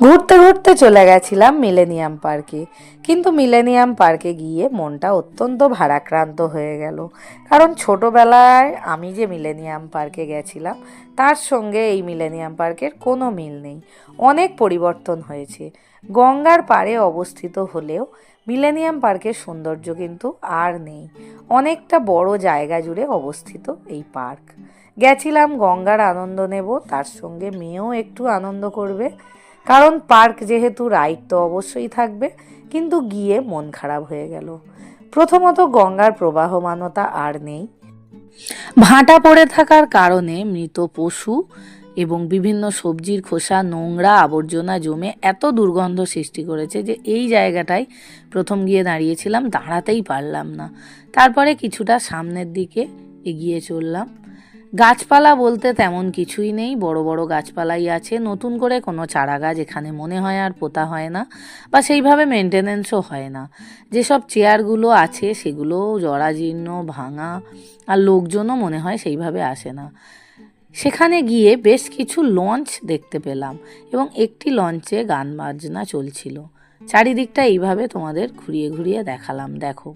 ঘুরতে ঘুরতে চলে গেছিলাম মিলেনিয়াম পার্কে। কিন্তু মিলেনিয়াম পার্কে গিয়ে মনটা অত্যন্ত ভারাক্রান্ত হয়ে গেল, কারণ ছোটবেলায় আমি যে মিলেনিয়াম পার্কে গেছিলাম তার সঙ্গে এই মিলেনিয়াম পার্কের কোনো মিল নেই। অনেক পরিবর্তন হয়েছে। গঙ্গার পাড়ে অবস্থিত হলেও মিলেনিয়াম পার্কের সৌন্দর্য কিন্তু আর নেই। অনেকটা বড় জায়গা জুড়ে অবস্থিত এই পার্ক। গেছিলাম গঙ্গার আনন্দ নেব, তার সঙ্গে মেয়েও একটু আনন্দ করবে, কারণ পার্ক যেহেতু রাইড তো অবশ্যই থাকবে। কিন্তু গিয়ে মন খারাপ হয়ে গেল। প্রথমত গঙ্গার প্রবাহমানতা আর নেই। ভাটা পড়ে থাকার কারণে মৃত পশু এবং বিভিন্ন সবজির খোসা, নোংরা আবর্জনা জমে এত দুর্গন্ধ সৃষ্টি করেছে যে এই জায়গাটায় প্রথম গিয়ে দাঁড়িয়েছিলাম, দাঁড়াতেই পারলাম না। তারপরে কিছুটা সামনের দিকে এগিয়ে চললাম। গাছপালা বলতে তেমন কিছুই নেই, বড় বড় গাছপালাই আছে। নতুন করে কোনো চারা গাছ এখানে মনে হয় আর পোতা হয় না, বা সেইভাবে মেনটেনেন্সও হয় না। যেসব চেয়ারগুলো আছে সেগুলো জরাজীর্ণ, ভাঙা, আর লোকজনও মনে হয় সেইভাবে আসে না। সেখানে গিয়ে বেশ কিছু লঞ্চ দেখতে পেলাম এবং একটি লঞ্চে গান বাজনা চলছিল। চারিদিকটা এইভাবে তোমাদের ঘুরিয়ে ঘুরিয়ে দেখালাম। দেখো,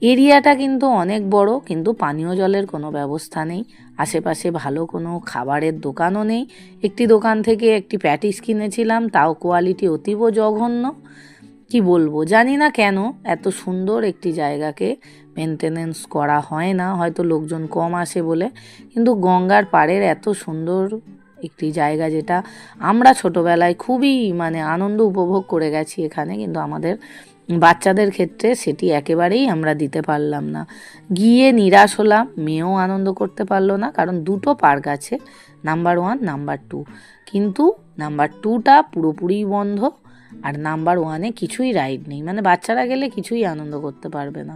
এরিয়াটা কিন্তু অনেক বড়, কিন্তু পানীয় জলের কোনো ব্যবস্থা নেই। আশেপাশে ভালো কোনো খাবারের দোকানও নেই। একটি দোকান থেকে একটি প্যাটিস কিনেছিলাম, তাও কোয়ালিটি অতীব জঘন্য। কি বলবো, জানি না কেন এত সুন্দর একটি জায়গাকে মেনটেনেন্স করা হয় না, হয়তো লোকজন কম আসে বলে। কিন্তু গঙ্গার পাড়ের এত সুন্দর একটি জায়গা, যেটা আমরা ছোটোবেলায় খুবই আনন্দ উপভোগ করে গেছি এখানে, কিন্তু আমাদের বাচ্চাদের ক্ষেত্রে সেটি একেবারেই আমরা দিতে পারলাম না। গিয়ে নিরাশ হলাম, মেয়েও আনন্দ করতে পারলো না, কারণ দুটো পার্ক আছে, নাম্বার 1, নাম্বার 2। কিন্তু নাম্বার 2টা পুরোপুরিই বন্ধ, আর নাম্বার 1-এ কিছুই রাইড নেই। বাচ্চারা গেলে কিছুই আনন্দ করতে পারবে না।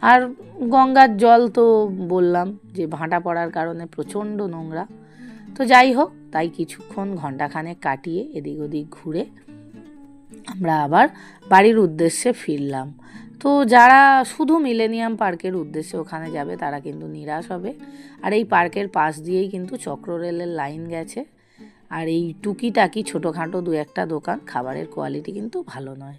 আর গঙ্গার জল তো বললাম যে ভাঁটা পড়ার কারণে প্রচণ্ড নোংরা। তো যাই হোক, তাই কিছুক্ষণ ঘন্টাখানেক কাটিয়ে এদিক ওদিক ঘুরে আমরা আবার বাড়ির উদ্দেশ্যে ফিরলাম। তো যারা শুধু মিলেনিয়াম পার্কের উদ্দেশ্যে ওখানে যাবে তারা কিন্তু নিরাশ হবে। আর এই পার্কের পাশ দিয়েই কিন্তু চক্ররেলের লাইন গেছে। আর এই টুকিটাকি ছোটোখাটো 2-1টা দোকান, খাবারের কোয়ালিটি কিন্তু ভালো নয়।